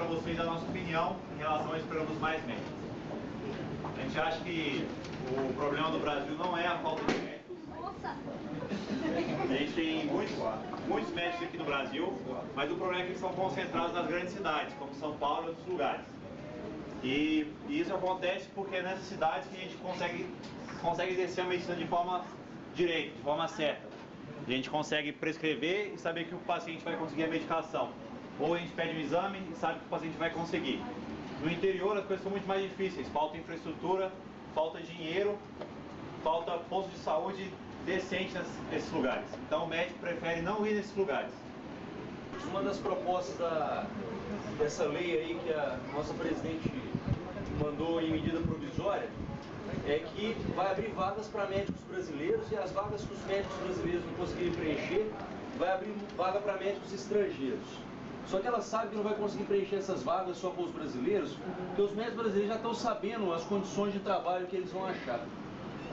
vocês a nossa opinião em relação a esse problema dos mais médicos. A gente acha que o problema do Brasil não é a falta de médicos. A gente tem muitos médicos aqui no Brasil, mas o problema é que eles são concentrados nas grandes cidades, como São Paulo e outros lugares. E isso acontece porque é nessas cidades que a gente consegue exercer a medicina de forma direita, de forma certa. A gente consegue prescrever e saber que o paciente vai conseguir a medicação. Ou a gente pede um exame e sabe que o paciente vai conseguir. No interior as coisas são muito mais difíceis, falta infraestrutura, falta dinheiro, falta posto de saúde decente nesses lugares. Então o médico prefere não ir nesses lugares. Uma das propostas dessa lei aí que a nossa presidente mandou em medida provisória é que vai abrir vagas para médicos brasileiros e as vagas que os médicos brasileiros não conseguirem preencher, vai abrir vaga para médicos estrangeiros. Só que ela sabe que não vai conseguir preencher essas vagas só com os brasileiros, porque os médicos brasileiros já estão sabendo as condições de trabalho que eles vão achar.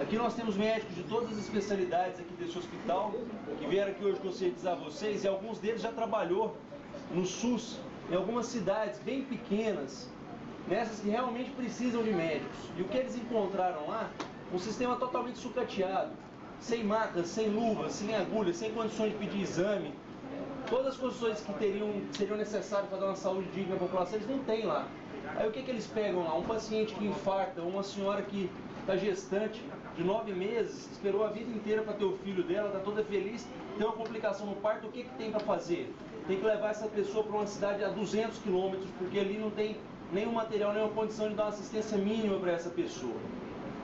Aqui nós temos médicos de todas as especialidades aqui desse hospital, que vieram aqui hoje conscientizar vocês, e alguns deles já trabalhou no SUS, em algumas cidades bem pequenas, nessas que realmente precisam de médicos. E o que eles encontraram lá? Um sistema totalmente sucateado, sem macas, sem luvas, sem agulhas, sem condições de pedir exame. Todas as condições que seriam necessárias para dar uma saúde digna à população, eles não têm lá. Aí o que eles pegam lá? Um paciente que infarta, uma senhora que está gestante de 9 meses, esperou a vida inteira para ter o filho dela, está toda feliz, tem uma complicação no parto, o que tem para fazer? Tem que levar essa pessoa para uma cidade a 200 quilômetros, porque ali não tem nenhum material, nenhuma condição de dar uma assistência mínima para essa pessoa.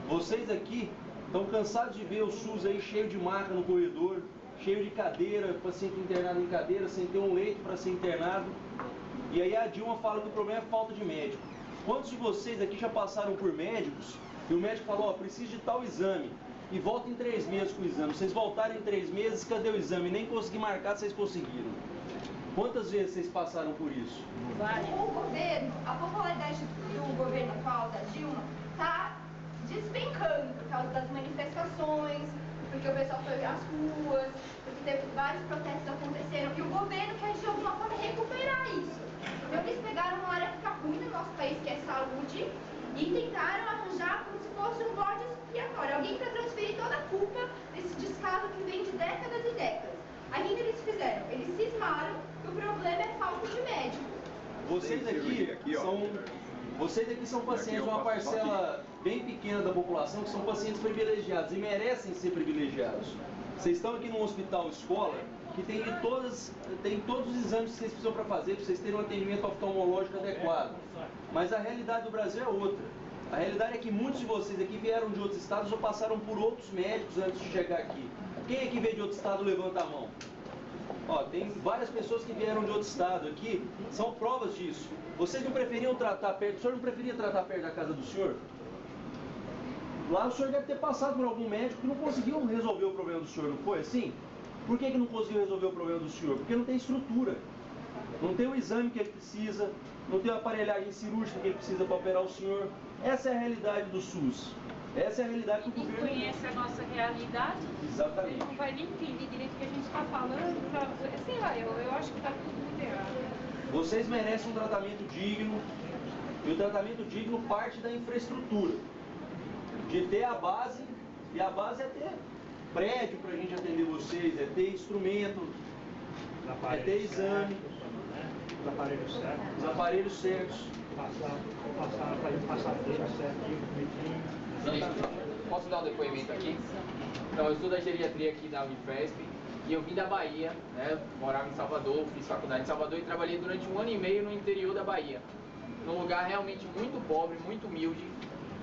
Vocês aqui estão cansados de ver o SUS aí cheio de maca no corredor, cheio de cadeira, paciente internado em cadeira, sem ter um leito para ser internado. E aí a Dilma fala que o problema é falta de médico. Quantos de vocês aqui já passaram por médicos e o médico falou, ó, preciso de tal exame, e volta em 3 meses com o exame. Vocês voltarem em 3 meses, cadê o exame? Nem consegui marcar, vocês conseguiram. Quantas vezes vocês passaram por isso? O governo, a popularidade do governo atual da Dilma está despencando por causa das manifestações, porque o pessoal foi às ruas, porque teve vários protestos aconteceram, e o governo quer de alguma forma recuperar isso. Então eles pegaram uma área que fica ruim no nosso país, que é saúde, e tentaram arranjar como se fosse um bode expiatório, alguém para transferir toda a culpa desse descaso que vem de décadas e décadas. Aí o que eles fizeram? Eles cismaram que o problema é falta de médico. Vocês aqui são pacientes de uma parcela bem pequena da população que são pacientes privilegiados e merecem ser privilegiados. Vocês estão aqui num hospital escola que tem todos os exames que vocês precisam para fazer, para vocês terem um atendimento oftalmológico adequado. Mas a realidade do Brasil é outra. A realidade é que muitos de vocês aqui vieram de outros estados ou passaram por outros médicos antes de chegar aqui. Quem aqui veio de outro estado, levanta a mão. Ó, tem várias pessoas que vieram de outro estado aqui, são provas disso. Vocês não preferiam tratar perto, o senhor não preferia tratar perto da casa do senhor? Lá o senhor deve ter passado por algum médico que não conseguiu resolver o problema do senhor, não foi assim? Por que não conseguiu resolver o problema do senhor? Porque não tem estrutura. Não tem o exame que ele precisa, não tem a aparelhagem cirúrgica que ele precisa para operar o senhor. Essa é a realidade do SUS. Essa é a realidade que o governo... Quem conhece a nossa realidade, exatamente, ele não vai nem entender direito o que a gente está falando. Sei lá, eu acho que está tudo muito errado. Vocês merecem um tratamento digno, e o tratamento digno parte da infraestrutura. De ter a base, e a base é ter prédio para a gente atender vocês, é ter instrumento, é ter exame, os aparelhos certos. Passar tempo certinho, bonitinho. Posso dar um depoimento aqui? Então, eu estudo a geriatria aqui da Unifesp e eu vim da Bahia, né? Morava em Salvador, fiz faculdade em Salvador e trabalhei durante 1 ano e meio no interior da Bahia. Num lugar realmente muito pobre, muito humilde,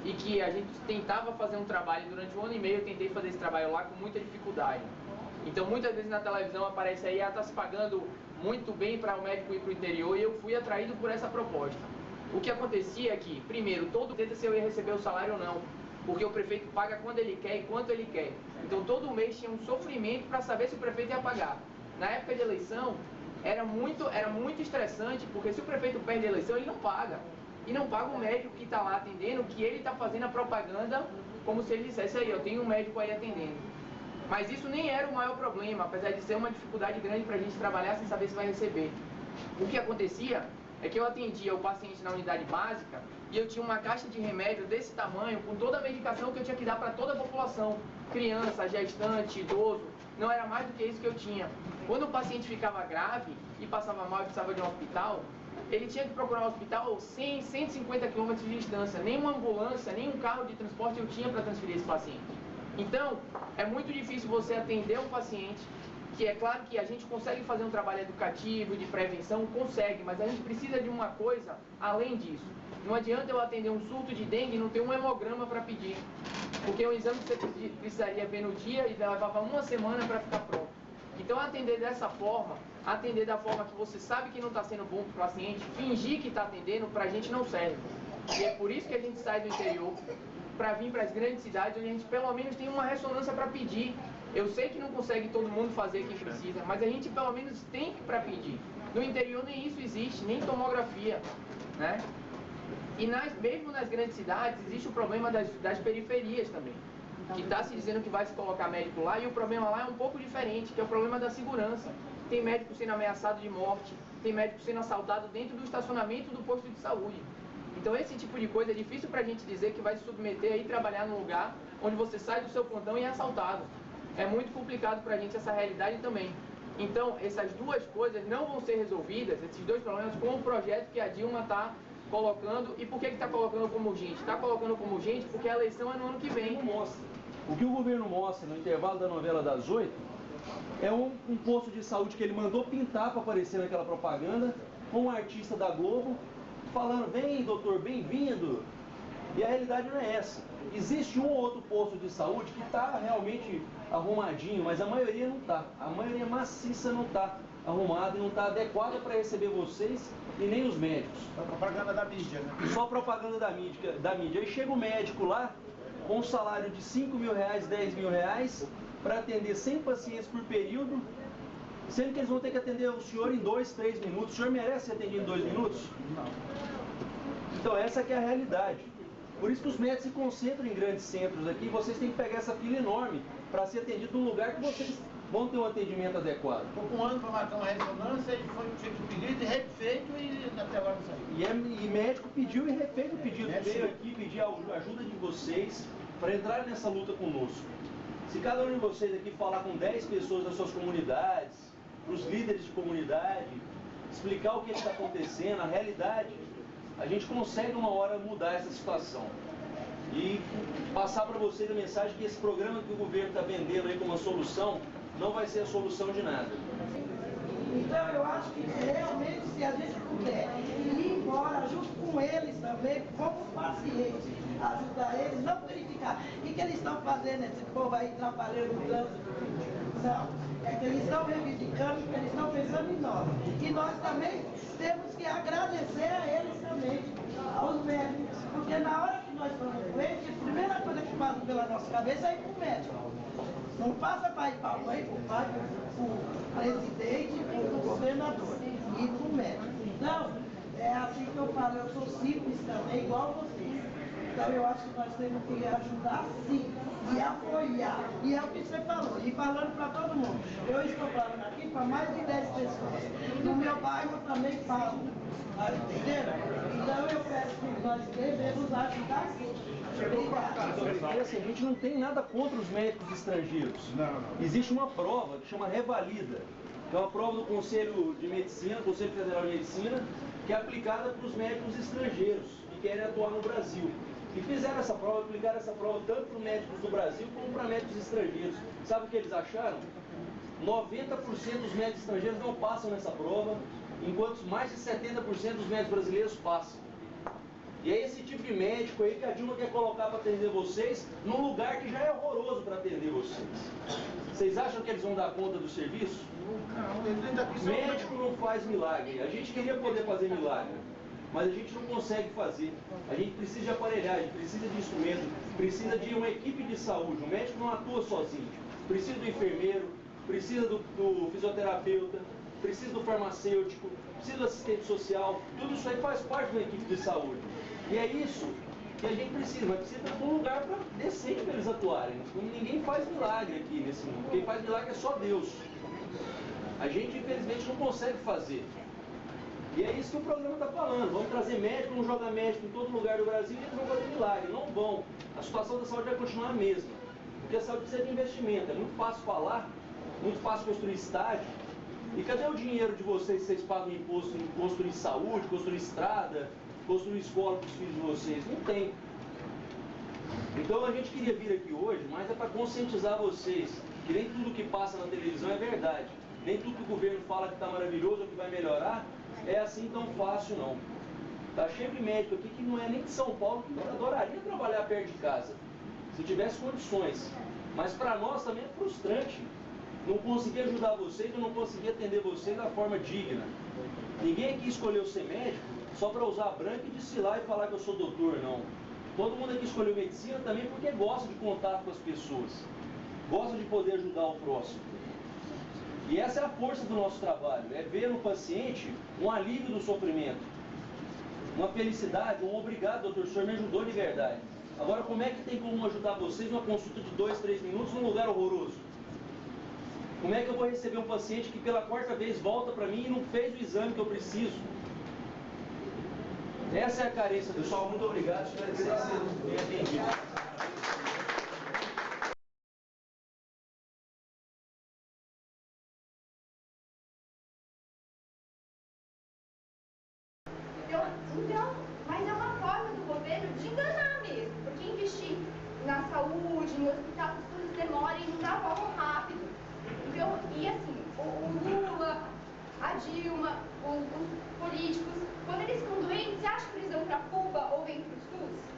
e que a gente tentava fazer um trabalho, durante 1 ano e meio eu tentei fazer esse trabalho lá com muita dificuldade. Então muitas vezes na televisão aparece aí, está se pagando muito bem para o médico ir para o interior, e eu fui atraído por essa proposta. O que acontecia é que, primeiro, todo mês se eu ia receber o salário ou não, porque o prefeito paga quando ele quer e quanto ele quer. Então todo mês tinha um sofrimento para saber se o prefeito ia pagar. Na época de eleição, era muito estressante, porque se o prefeito perde a eleição, ele não paga. E não paga o médico que está lá atendendo, que ele está fazendo a propaganda como se ele dissesse aí, eu tenho um médico aí atendendo. Mas isso nem era o maior problema, apesar de ser uma dificuldade grande para a gente trabalhar sem saber se vai receber. O que acontecia é que eu atendia o paciente na unidade básica e eu tinha uma caixa de remédio desse tamanho, com toda a medicação que eu tinha que dar para toda a população, criança, gestante, idoso, não era mais do que isso que eu tinha. Quando o paciente ficava grave e passava mal e precisava de um hospital, ele tinha que procurar um hospital 100, 150 km de distância. Nenhuma ambulância, nenhum carro de transporte eu tinha para transferir esse paciente. Então, é muito difícil você atender um paciente, que é claro que a gente consegue fazer um trabalho educativo, de prevenção, consegue, mas a gente precisa de uma coisa além disso. Não adianta eu atender um surto de dengue e não ter um hemograma para pedir, porque é um exame que você precisaria ver no dia e levava uma semana para ficar pronto. Então, atender dessa forma, atender da forma que você sabe que não está sendo bom para o paciente, fingir que está atendendo, para a gente não serve. E é por isso que a gente sai do interior para vir para as grandes cidades, onde a gente pelo menos tem uma ressonância para pedir. Eu sei que não consegue todo mundo fazer quem precisa, mas a gente pelo menos tem para pedir. No interior nem isso existe, nem tomografia, né? E mesmo nas grandes cidades existe o problema das periferias também, que está se dizendo que vai se colocar médico lá, e o problema lá é um pouco diferente, que é o problema da segurança. Tem médico sendo ameaçado de morte, tem médico sendo assaltado dentro do estacionamento do posto de saúde. Então esse tipo de coisa é difícil para a gente dizer que vai se submeter a ir trabalhar num lugar onde você sai do seu plantão e é assaltado. É muito complicado para a gente essa realidade também. Então essas duas coisas não vão ser resolvidas, esses dois problemas, com o projeto que a Dilma está colocando. E por que está colocando como urgente? Está colocando como urgente porque a eleição é no ano que vem. O que o governo mostra no intervalo da novela das 8 é um posto de saúde que ele mandou pintar para aparecer naquela propaganda, com um artista da Globo falando: vem doutor, bem-vindo. E a realidade não é essa. Existe um ou outro posto de saúde que está realmente arrumadinho, mas a maioria não está. A maioria maciça não está arrumada e não está adequada para receber vocês e nem os médicos. Só propaganda da mídia, né? Só propaganda da mídia. Aí chega o médico lá com um salário de 5 mil reais, 10 mil reais, para atender 100 pacientes por período, sendo que eles vão ter que atender o senhor em 2, 3 minutos. O senhor merece ser atendido em 2 minutos? Não. Então essa que é a realidade. Por isso que os médicos se concentram em grandes centros aqui, vocês têm que pegar essa fila enorme para ser atendido num lugar que vocês vão ter um atendimento adequado. Ficou um ano para marcar uma ressonância, e foi feito pedido e refeito e até agora não saiu. E médico pediu e refez o pedido, veio aqui pedir a ajuda de vocês para entrar nessa luta conosco. Se cada um de vocês aqui falar com 10 pessoas das suas comunidades, para os líderes de comunidade, explicar o que está acontecendo, a realidade, a gente consegue uma hora mudar essa situação. E passar para vocês a mensagem que esse programa que o governo está vendendo aí como uma solução, não vai ser a solução de nada. Então eu acho que realmente, se a gente puder ir embora junto com eles também, como paciente, ajudar eles, não verificar o que eles estão fazendo, esse povo aí atrapalhando o trânsito. Não, é que eles estão reivindicando, porque eles estão pensando em nós. E nós também temos que agradecer a eles também, aos médicos, porque na hora que nós estamos doentes, a primeira coisa que passa pela nossa cabeça é ir para o médico. Não passa para ir para a mãe, para o pai, para o presidente, para o governador, e para o médico. Então, é assim que eu falo, eu sou simples também, igual vocês. Então, eu acho que nós temos que ajudar sim, e apoiar. E é o que você falou, e falando para todo mundo. Eu estou falando aqui para mais de 10 pessoas. No meu bairro eu também falo, tá entendendo? Então, eu peço que nós devemos ajudar sim. Porque assim, a gente não tem nada contra os médicos estrangeiros. Não. Existe uma prova que chama Revalida, que é uma prova do Conselho de Medicina, Conselho Federal de Medicina, que é aplicada para os médicos estrangeiros que querem atuar no Brasil. E fizeram essa prova, aplicaram essa prova tanto para médicos do Brasil como para médicos estrangeiros. Sabe o que eles acharam? 90% dos médicos estrangeiros não passam nessa prova, enquanto mais de 70% dos médicos brasileiros passam. E é esse tipo de médico aí que a Dilma quer colocar para atender vocês num lugar que já é horroroso para atender vocês. Vocês acham que eles vão dar conta do serviço? Não, Médico não faz milagre. A gente queria poder fazer milagre, mas a gente não consegue fazer. A gente precisa de aparelhagem, precisa de instrumento, precisa de uma equipe de saúde. O médico não atua sozinho. Precisa do enfermeiro, precisa do fisioterapeuta, precisa do farmacêutico, precisa do assistente social. Tudo isso aí faz parte da equipe de saúde. E é isso que a gente precisa, mas precisa de um lugar decente para eles atuarem. Ninguém faz milagre aqui nesse mundo. Quem faz milagre é só Deus. A gente, infelizmente, não consegue fazer. E é isso que o programa está falando. Vamos trazer médico, vamos jogar médico em todo lugar do Brasil e eles vão fazer milagre. Não vão. A situação da saúde vai continuar a mesma. Porque a saúde precisa de investimento. É muito fácil falar, muito fácil construir estádio. E cadê o dinheiro de vocês que vocês pagam imposto em construir saúde, construir estrada, construir escola para os filhos de vocês? Não tem. Então a gente queria vir aqui hoje, mas é para conscientizar vocês que nem tudo que passa na televisão é verdade. Nem tudo que o governo fala que está maravilhoso ou que vai melhorar é assim tão fácil não. Está cheio de médico aqui que não é nem de São Paulo, que adoraria trabalhar perto de casa, se tivesse condições. Mas para nós também é frustrante não conseguir ajudar vocês, eu não conseguir atender vocês da forma digna. Ninguém aqui escolheu ser médico só para usar branco e desfilar e falar que eu sou doutor, não. Todo mundo aqui escolheu medicina também porque gosta de contato com as pessoas, gosta de poder ajudar o próximo. E essa é a força do nosso trabalho, é ver no paciente um alívio do sofrimento, uma felicidade, um obrigado, doutor, o senhor me ajudou de verdade. Agora, como é que tem como ajudar vocês numa consulta de 2, 3 minutos num lugar horroroso? Como é que eu vou receber um paciente que pela quarta vez volta para mim e não fez o exame que eu preciso? Essa é a carência do pessoal. Muito obrigado, espero que vocês tenham entendido. Então, mas é uma forma do governo de enganar mesmo, porque investir na saúde, no hospital, as coisas demoram e não dá volta rápido. Então, e assim, o Lula, a Dilma, os políticos, quando eles estão doentes, você acha que eles vão para Cuba ou vêm para o SUS?